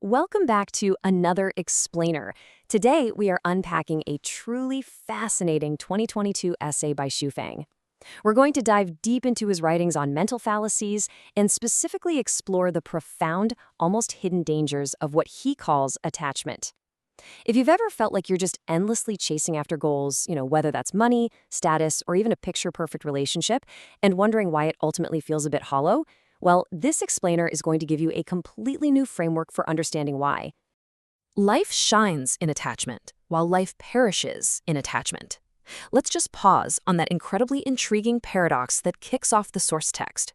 Welcome back to another explainer. Today, we are unpacking a truly fascinating 2022 essay by Fang. We're going to dive deep into his writings on mental fallacies and specifically explore the profound, almost hidden dangers of what he calls attachment. If you've ever felt like you're just endlessly chasing after goals, whether that's money, status, or even a picture-perfect relationship, and wondering why it ultimately feels a bit hollow, well, this explainer is going to give you a completely new framework for understanding why. Life shines in attachment, while life perishes in attachment. Let's just pause on that incredibly intriguing paradox that kicks off the source text.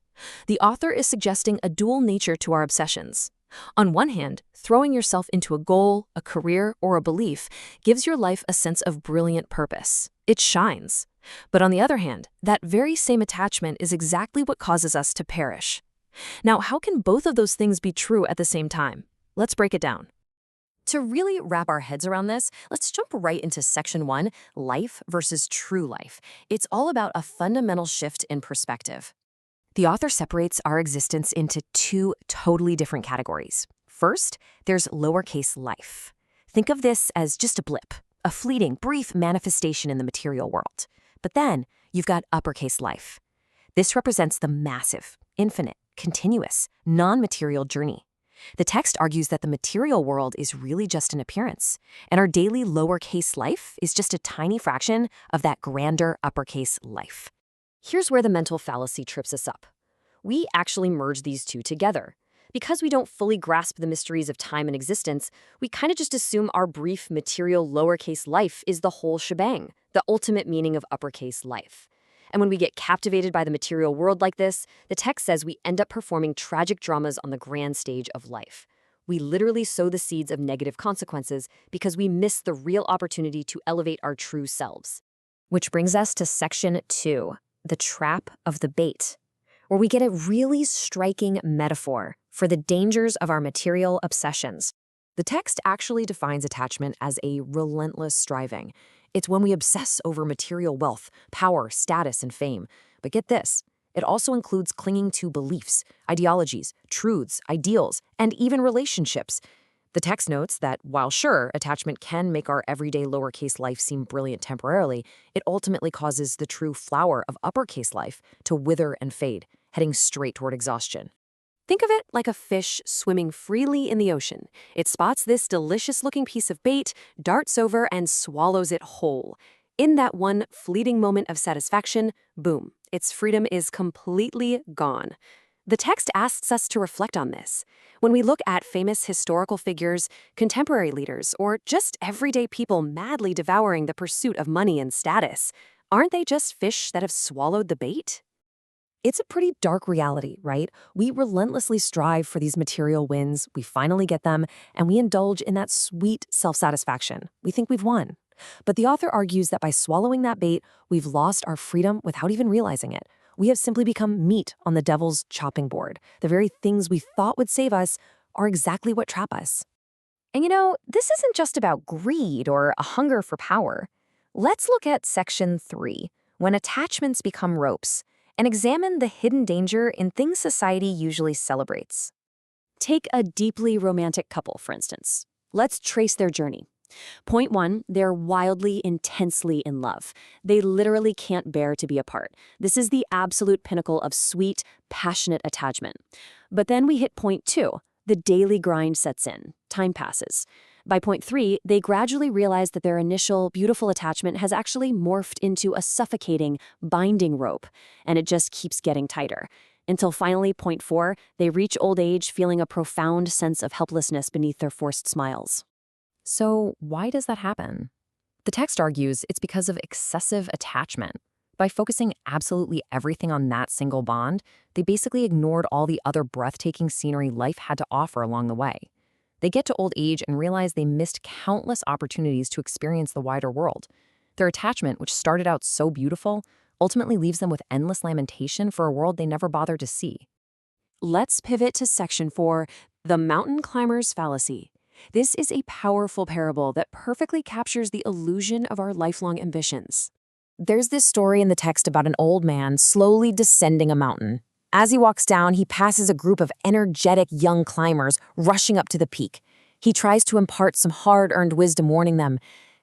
The author is suggesting a dual nature to our obsessions. On one hand, throwing yourself into a goal, a career, or a belief gives your life a sense of brilliant purpose. It shines. But on the other hand, that very same attachment is exactly what causes us to perish. Now, how can both of those things be true at the same time? Let's break it down. To really wrap our heads around this, let's jump right into Section 1, Life versus True Life. It's all about a fundamental shift in perspective. The author separates our existence into two totally different categories. First, there's lowercase life. Think of this as just a blip, a fleeting, brief manifestation in the material world. But then, you've got uppercase life. This represents the massive, infinite, continuous, non-material journey. The text argues that the material world is really just an appearance, and our daily lowercase life is just a tiny fraction of that grander uppercase life. Here's where the mental fallacy trips us up. We actually merge these two together. Because we don't fully grasp the mysteries of time and existence, we kind of just assume our brief material lowercase life is the whole shebang, the ultimate meaning of uppercase life. And when we get captivated by the material world like this, the text says we end up performing tragic dramas on the grand stage of life. We literally sow the seeds of negative consequences because we miss the real opportunity to elevate our true selves. Which brings us to Section 2, the trap of the bait, where we get a really striking metaphor for the dangers of our material obsessions. The text actually defines attachment as a relentless striving. It's when we obsess over material wealth, power, status, and fame. But get this, it also includes clinging to beliefs, ideologies, truths, ideals, and even relationships. The text notes that while sure, attachment can make our everyday lowercase life seem brilliant temporarily, it ultimately causes the true flower of uppercase life to wither and fade, heading straight toward exhaustion. Think of it like a fish swimming freely in the ocean. It spots this delicious-looking piece of bait, darts over, and swallows it whole. In that one fleeting moment of satisfaction, boom, its freedom is completely gone. The text asks us to reflect on this. When we look at famous historical figures, contemporary leaders, or just everyday people madly devouring the pursuit of money and status, aren't they just fish that have swallowed the bait? It's a pretty dark reality, right? We relentlessly strive for these material wins, we finally get them, and we indulge in that sweet self-satisfaction. We think we've won. But the author argues that by swallowing that bait, we've lost our freedom without even realizing it. We have simply become meat on the devil's chopping board. The very things we thought would save us are exactly what trap us. And this isn't just about greed or a hunger for power. Let's look at Section 3, when attachments become ropes, and examine the hidden danger in things society usually celebrates. Take a deeply romantic couple, for instance. Let's trace their journey. Point 1, they're wildly, intensely in love. They literally can't bear to be apart. This is the absolute pinnacle of sweet, passionate attachment. But then we hit point 2. The daily grind sets in. Time passes. By point 3, they gradually realize that their initial beautiful attachment has actually morphed into a suffocating, binding rope, and it just keeps getting tighter. Until finally, point 4, they reach old age feeling a profound sense of helplessness beneath their forced smiles. So why does that happen? The text argues it's because of excessive attachment. By focusing absolutely everything on that single bond, they basically ignored all the other breathtaking scenery life had to offer along the way. They get to old age and realize they missed countless opportunities to experience the wider world. Their attachment, which started out so beautiful, ultimately leaves them with endless lamentation for a world they never bothered to see. Let's pivot to Section 4, the mountain climber's fallacy. This is a powerful parable that perfectly captures the illusion of our lifelong ambitions. There's this story in the text about an old man slowly descending a mountain. As he walks down, he passes a group of energetic young climbers rushing up to the peak. He tries to impart some hard-earned wisdom, warning them,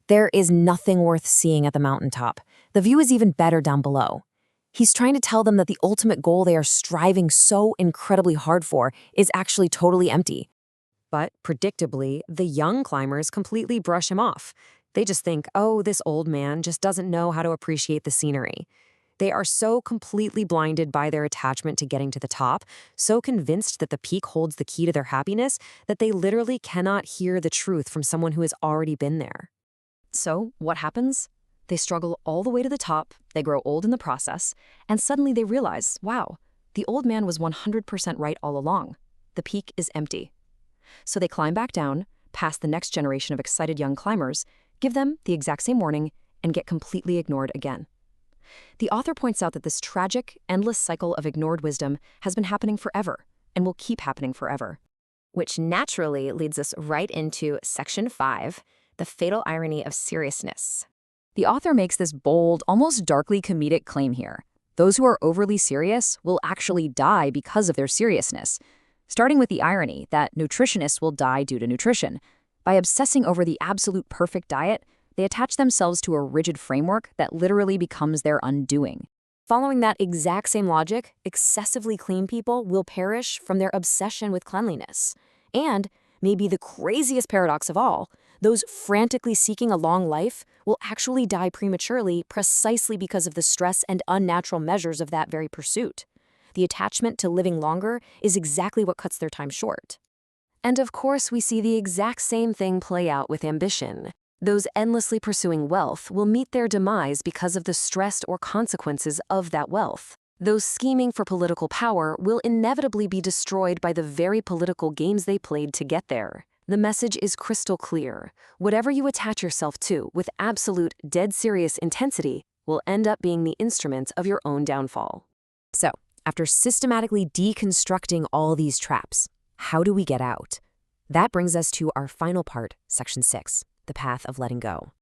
there is nothing worth seeing at the mountaintop. The view is even better down below. He's trying to tell them that the ultimate goal they are striving so incredibly hard for is actually totally empty. But predictably, the young climbers completely brush him off. They just think, oh, this old man just doesn't know how to appreciate the scenery. They are so completely blinded by their attachment to getting to the top, so convinced that the peak holds the key to their happiness, that they literally cannot hear the truth from someone who has already been there. So, what happens? They struggle all the way to the top, they grow old in the process, and suddenly they realize, wow, the old man was 100% right all along. The peak is empty. So they climb back down, past the next generation of excited young climbers, give them the exact same warning, and get completely ignored again. The author points out that this tragic, endless cycle of ignored wisdom has been happening forever, and will keep happening forever. Which naturally leads us right into Section 5, the fatal irony of seriousness. The author makes this bold, almost darkly comedic claim here. Those who are overly serious will actually die because of their seriousness. Starting with the irony that nutritionists will die due to nutrition. By obsessing over the absolute perfect diet, they attach themselves to a rigid framework that literally becomes their undoing. Following that exact same logic, excessively clean people will perish from their obsession with cleanliness. And, maybe the craziest paradox of all, those frantically seeking a long life will actually die prematurely precisely because of the stress and unnatural measures of that very pursuit. The attachment to living longer is exactly what cuts their time short. And of course, we see the exact same thing play out with ambition. Those endlessly pursuing wealth will meet their demise because of the stress or consequences of that wealth. Those scheming for political power will inevitably be destroyed by the very political games they played to get there. The message is crystal clear. Whatever you attach yourself to with absolute, dead serious intensity will end up being the instrument of your own downfall. So, after systematically deconstructing all these traps, how do we get out? That brings us to our final part, Section 6, the path of letting go.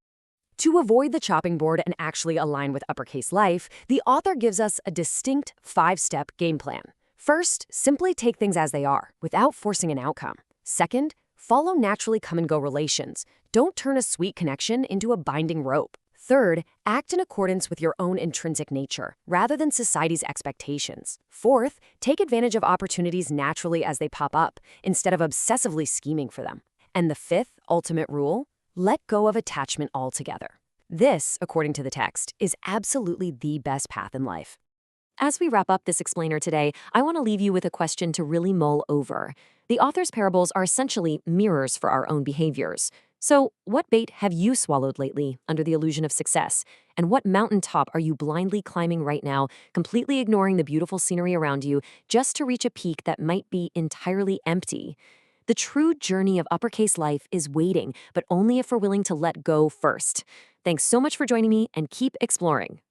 To avoid the chopping board and actually align with uppercase life, the author gives us a distinct 5-step game plan. First, simply take things as they are, without forcing an outcome. Second, follow naturally come-and-go relations. Don't turn a sweet connection into a binding rope. Third, act in accordance with your own intrinsic nature, rather than society's expectations. Fourth, take advantage of opportunities naturally as they pop up, instead of obsessively scheming for them. And the fifth, ultimate rule, let go of attachment altogether. This, according to the text, is absolutely the best path in life. As we wrap up this explainer today, I want to leave you with a question to really mull over. The author's parables are essentially mirrors for our own behaviors. So, what bait have you swallowed lately under the illusion of success? And what mountaintop are you blindly climbing right now, completely ignoring the beautiful scenery around you, just to reach a peak that might be entirely empty? The true journey of uppercase life is waiting, but only if we're willing to let go first. Thanks so much for joining me, and keep exploring.